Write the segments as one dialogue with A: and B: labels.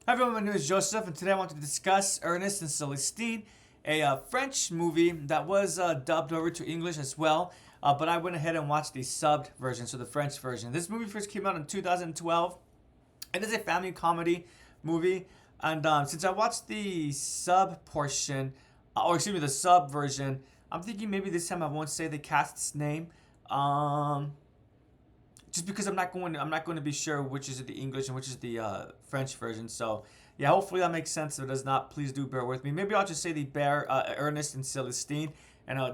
A: Hi everyone, my name is Joseph, and today I want to discuss Ernest and Celestine, a French movie that was dubbed over to English as well, but I went ahead and watched the subbed version, so the French version. This movie first came out in 2012. It is a family comedy movie, and since I watched the sub portion, or excuse me, the sub version, I'm thinking maybe this time I won't say the cast's name. Um, just because I'm not going to be sure which is the English and which is the French version. So yeah, hopefully that makes sense. If it does not, please do bear with me. Maybe I'll just say the bear Ernest and Celestine, and I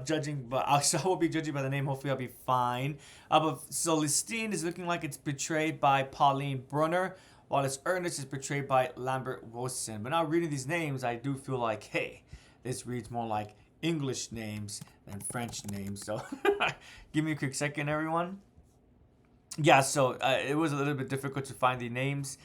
A: will be judging by the name. Hopefully I'll be fine. But Celestine is looking like it's portrayed by Pauline Brunner, while its Ernest is portrayed by Lambert Wilson. But now reading these names, I do feel like, hey, this reads more like English names than French names. So give me a quick second, everyone. Yeah, so it was a little bit difficult to find the names.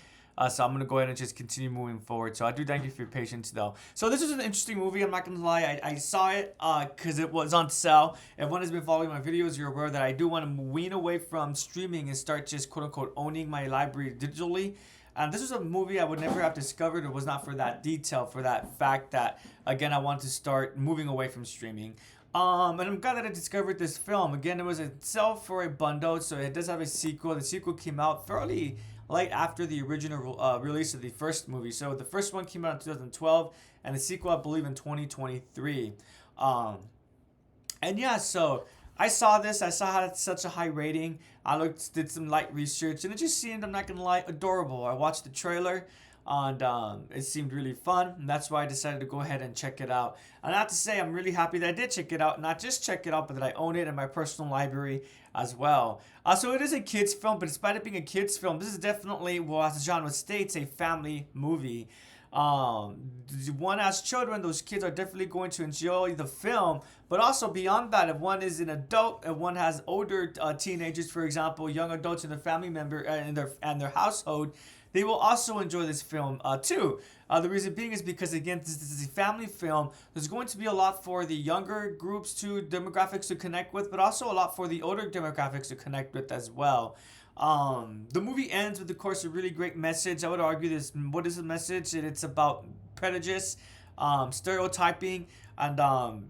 A: So I'm going to go ahead and just continue moving forward. So I do thank you for your patience, though. So this is an interesting movie. I'm not going to lie. I saw it because it was on sale. Everyone has been following my videos. You're aware that I do want to wean away from streaming and start just quote-unquote owning my library digitally. And this was a movie I would never have discovered if it was not for that detail, for that fact that, again, I want to start moving away from streaming. And I'm glad that I discovered this film. Again, it was a sell for a bundle, so it does have a sequel. The sequel came out fairly late after the original release of the first movie. So the first one came out in 2012, and the sequel, I believe, in 2023. And yeah, so I saw this. I saw how it's such a high rating. Did some light research, and it just seemed, I'm not gonna lie, adorable. I watched the trailer, and it seemed really fun, and that's why I decided to go ahead and check it out. And I have to say, I'm really happy that I did check it out. Not just check it out, but that I own it in my personal library as well. So it is a kids film, but despite it being a kids film, this is definitely, well, as the genre states, a family movie. One has children, those kids are definitely going to enjoy the film. But also beyond that, if one is an adult and one has older teenagers, for example, young adults in their family member in their household, they will also enjoy this film too. The reason being is because, again, this is a family film. There's going to be a lot for the younger groups to demographics to connect with, but also a lot for the older demographics to connect with as well. The movie ends with, of course, a really great message. I would argue this. What is the message? It's about prejudice, stereotyping, and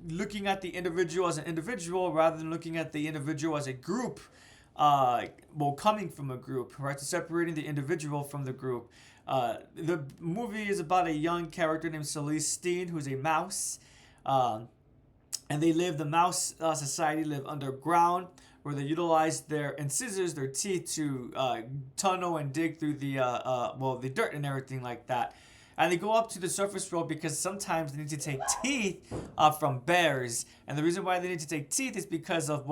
A: looking at the individual as an individual rather than looking at the individual as a group. Coming from a group, right? So separating the individual from the group. The movie is about a young character named Celestine, who's a mouse. And the mouse society live underground, where they utilize their incisors, their teeth, to tunnel and dig through the dirt and everything like that. And they go up to the surface road because sometimes they need to take teeth from bears. And the reason why they need to take teeth is because of,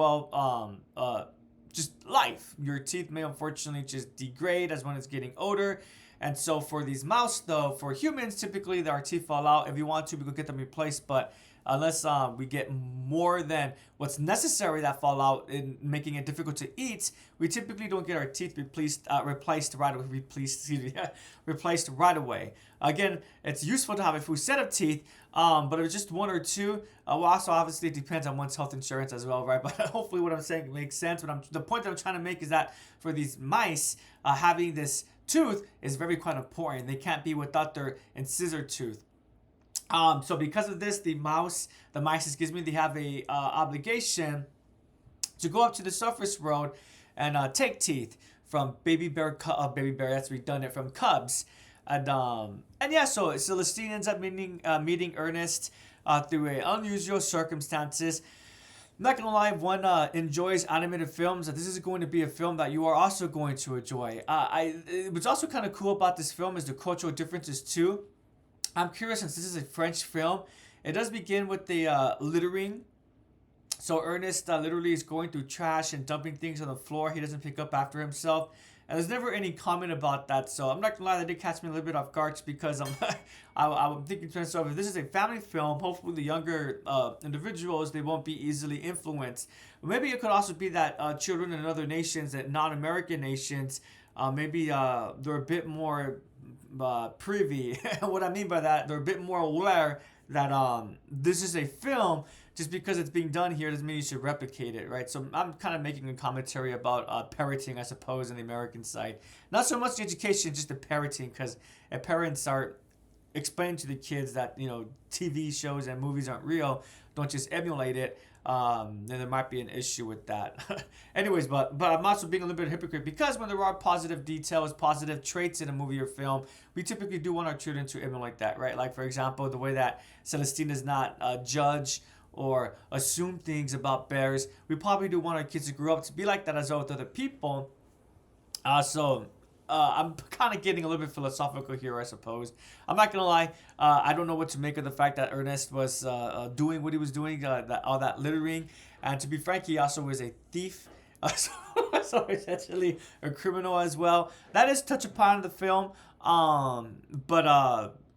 A: just life. Your teeth may unfortunately just degrade as one is getting older. And so for these mouse, though, for humans, typically our teeth fall out. If we want to, we could get them replaced. But unless we get more than what's necessary that fall out, in making it difficult to eat, we typically don't get our teeth replaced right away. Again, it's useful to have a full set of teeth, but if it's just one or two, also obviously it depends on one's health insurance as well, right? But hopefully what I'm saying makes sense. The point that I'm trying to make is that for these mice, having this tooth is very quite important. They can't be without their incisor tooth. So because of this, the mice, they have a obligation to go up to the surface road and take teeth from baby bear. That's redundant, from cubs. And yeah, so Celestine ends up meeting Ernest through unusual circumstances. I'm not gonna lie, if one enjoys animated films, this is going to be a film that you are also going to enjoy. What's also kind of cool about this film is the cultural differences too. I'm curious, since this is a French film, it does begin with the littering. So Ernest literally is going through trash and dumping things on the floor. He doesn't pick up after himself. And there's never any comment about that. So I'm not going to lie, that did catch me a little bit off guard, because I'm thinking to myself, if this is a family film, hopefully the younger individuals, they won't be easily influenced. But maybe it could also be that children in other nations, that non-American nations, maybe they're a bit more privy. What I mean by that, they're a bit more aware that this is a film just because it's being done here doesn't mean you should replicate it, right? So I'm kind of making a commentary about parenting, I suppose, on the American side. Not so much the education, just the parenting, because parents are explaining to the kids that TV shows and movies aren't real. Don't just emulate it. Then there might be an issue with that. Anyways, but I'm also being a little bit of a hypocrite because when there are positive details, positive traits in a movie or film, we typically do want our children to emulate that, right? Like, for example, the way that Celestine does not judge or assume things about bears. We probably do want our kids to grow up to be like that as well with other people. I'm kind of getting a little bit philosophical here, I suppose. I'm not gonna lie. I don't know what to make of the fact that Ernest was doing what he was doing, all that littering, and to be frank, he also was a thief. So essentially a criminal as well. That is touched upon in the film.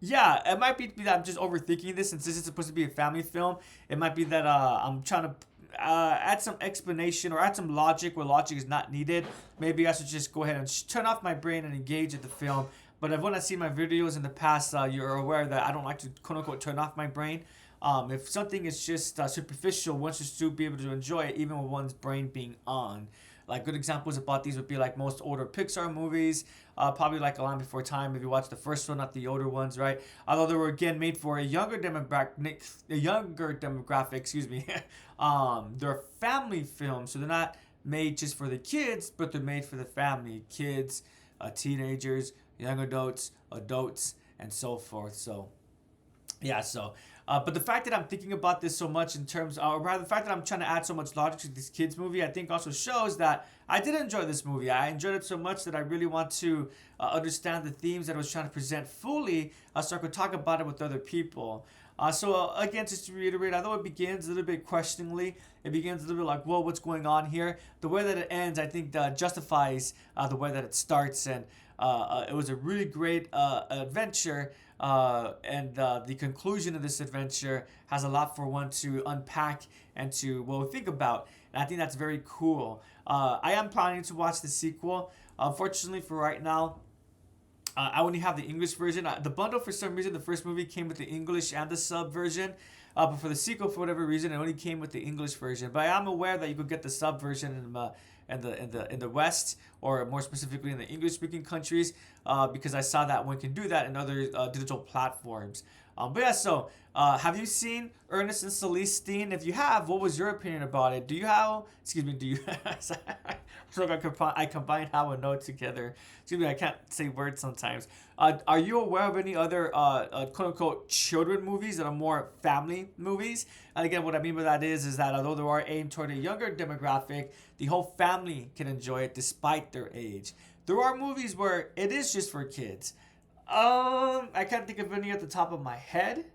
A: Yeah, it might be that I'm just overthinking this since this is supposed to be a family film. It might be that I'm trying to add some explanation or add some logic where logic is not needed. Maybe I should just go ahead and turn off my brain and engage with the film. But when I see my videos in the past, you're aware that I don't like to quote unquote turn off my brain. If something is just superficial, one should still be able to enjoy it even with one's brain being on. Like good examples about these would be like most older Pixar movies, probably like A Land Before Time if you watch the first one, not the older ones, right? Although they were again made for a younger demographic, excuse me. They're family films, so they're not made just for the kids, but they're made for the family, kids, teenagers, young adults, and so forth. So yeah, but the fact that I'm thinking about this so much in terms, or rather the fact that I'm trying to add so much logic to this kids movie, I think also shows that I did enjoy this movie. I enjoyed it so much that I really want to understand the themes that I was trying to present fully, so I could talk about it with other people. Again, just to reiterate, although it begins a little bit questioningly, it begins a little bit like, whoa, what's going on here? The way that it ends, I think, justifies the way that it starts, and it was a really great adventure. And the conclusion of this adventure has a lot for one to unpack and to think about. And I think that's very cool. I am planning to watch the sequel. Unfortunately, for right now, I only have the English version. The bundle, for some reason, the first movie came with the English and the sub version. But for the sequel, for whatever reason, it only came with the English version. But I am aware that you could get the sub version in the West, or more specifically in the English-speaking countries, because I saw that one can do that in other digital platforms. Have you seen Ernest and Celestine? If you have, what was your opinion about it? I combined how and no together. Excuse me, I can't say words sometimes. Are you aware of any other quote-unquote children movies that are more family movies? And again, what I mean by that is that although they are aimed toward a younger demographic, the whole family can enjoy it despite their age. There are movies where it is just for kids. I can't think of any at the top of my head.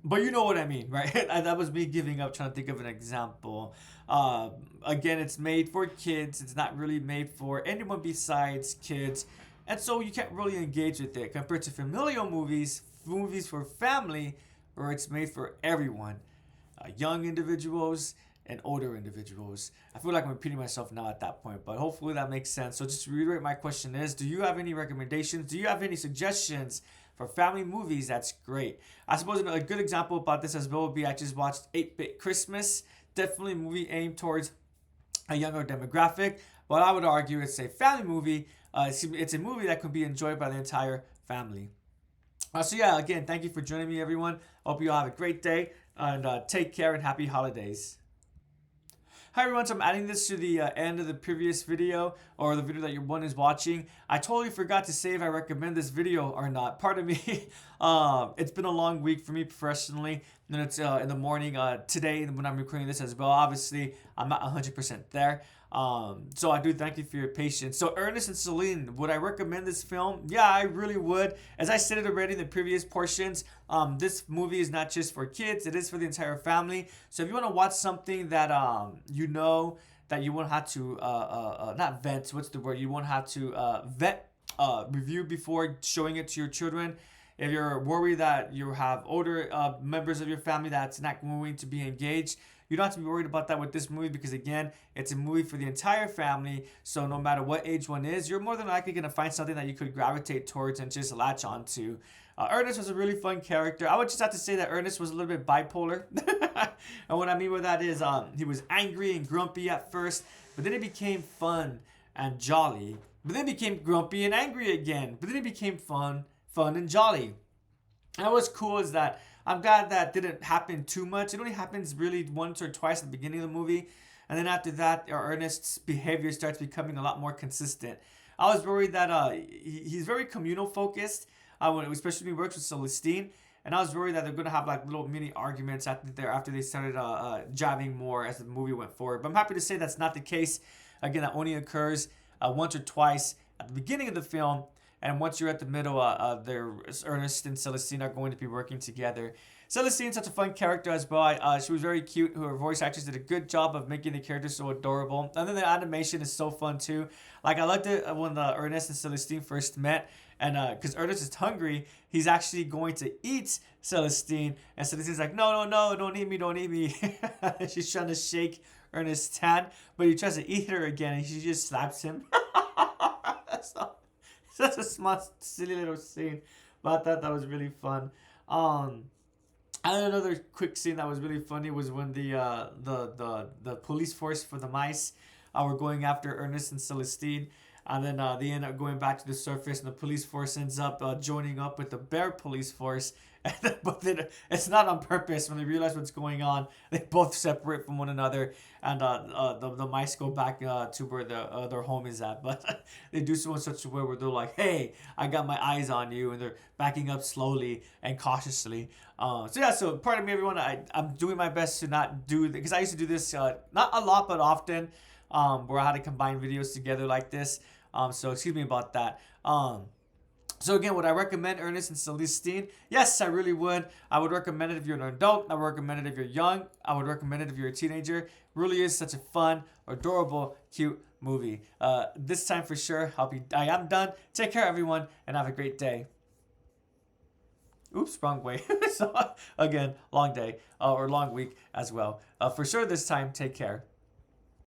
A: But you know what I mean, right? That was me giving up trying to think of an example. Again, it's made for kids. It's not really made for anyone besides kids. And so you can't really engage with it compared to familial movies for family, where it's made for everyone. Young individuals and older individuals. I feel like I'm repeating myself now at that point, but hopefully that makes sense. So just to reiterate, my question is, do you have any recommendations? Do you have any suggestions for family movies? That's great. I suppose a good example about this as well would be I just watched 8-Bit Christmas. Definitely a movie aimed towards a younger demographic, but I would argue it's a family movie. It's a movie that could be enjoyed by the entire family. Again, thank you for joining me, everyone. Hope you all have a great day, and take care and happy holidays. Hi everyone, so I'm adding this to the end of the previous video, or the video that your one is watching. I totally forgot to say if I recommend this video or not. Pardon me. It's been a long week for me professionally, and it's in the morning today when I'm recording this as well. Obviously, I'm not 100% there. So I do thank you for your patience. So Ernest and Celine, would I recommend this film? Yeah, I really would. As I stated already in the previous portions, this movie is not just for kids, it is for the entire family. So if you want to watch something that that you won't have to not vent, what's the word? You won't have to review before showing it to your children. If you're worried that you have older members of your family that's not going to be engaged, You don't have to be worried about that with this movie because, again, it's a movie for the entire family. So no matter what age one is, you're more than likely going to find something that you could gravitate towards and just latch onto. Ernest was a really fun character. I would just have to say that Ernest was a little bit bipolar. And what I mean by that is he was angry and grumpy at first, but then it became fun and jolly. But then it became grumpy and angry again. But then it became fun and jolly. And what's cool is that I'm glad that didn't happen too much. It only happens really once or twice at the beginning of the movie. And then after that, Ernest's behavior starts becoming a lot more consistent. I was worried that he's very communal focused, especially when he works with Celestine. And I was worried that they're going to have like little mini arguments after they started jabbing more as the movie went forward. But I'm happy to say that's not the case. Again, that only occurs once or twice at the beginning of the film. And once you're at the middle, Ernest and Celestine are going to be working together. Celestine's such a fun character as well. She was very cute. Her voice actress did a good job of making the character so adorable. And then the animation is so fun too. Like I liked it when Ernest and Celestine first met. And because Ernest is hungry, he's actually going to eat Celestine. And Celestine's like, no, don't eat me. She's trying to shake Ernest's hand. But he tries to eat her again and she just slaps him. Such a small, silly little scene, but I thought that was really fun. And another quick scene that was really funny was when the police force for the mice were going after Ernest and Celestine, and then they end up going back to the surface, and the police force ends up joining up with the bear police force. But then it's not on purpose. When they realize what's going on, they both separate from one another, and the mice go back to where their home is at. But they do so in such a way where they're like, "Hey, I got my eyes on you," and they're backing up slowly and cautiously. So pardon me, everyone. I'm doing my best to not do because I used to do this not a lot but often, where I had to combine videos together like this. So excuse me about that. So again, would I recommend Ernest and Celestine? Yes, I really would. I would recommend it if you're an adult. I would recommend it if you're young. I would recommend it if you're a teenager. It really is such a fun, adorable, cute movie. This time for sure, I am done. Take care, everyone, and have a great day. Oops, wrong way. So again, long day or long week as well. For sure this time, take care.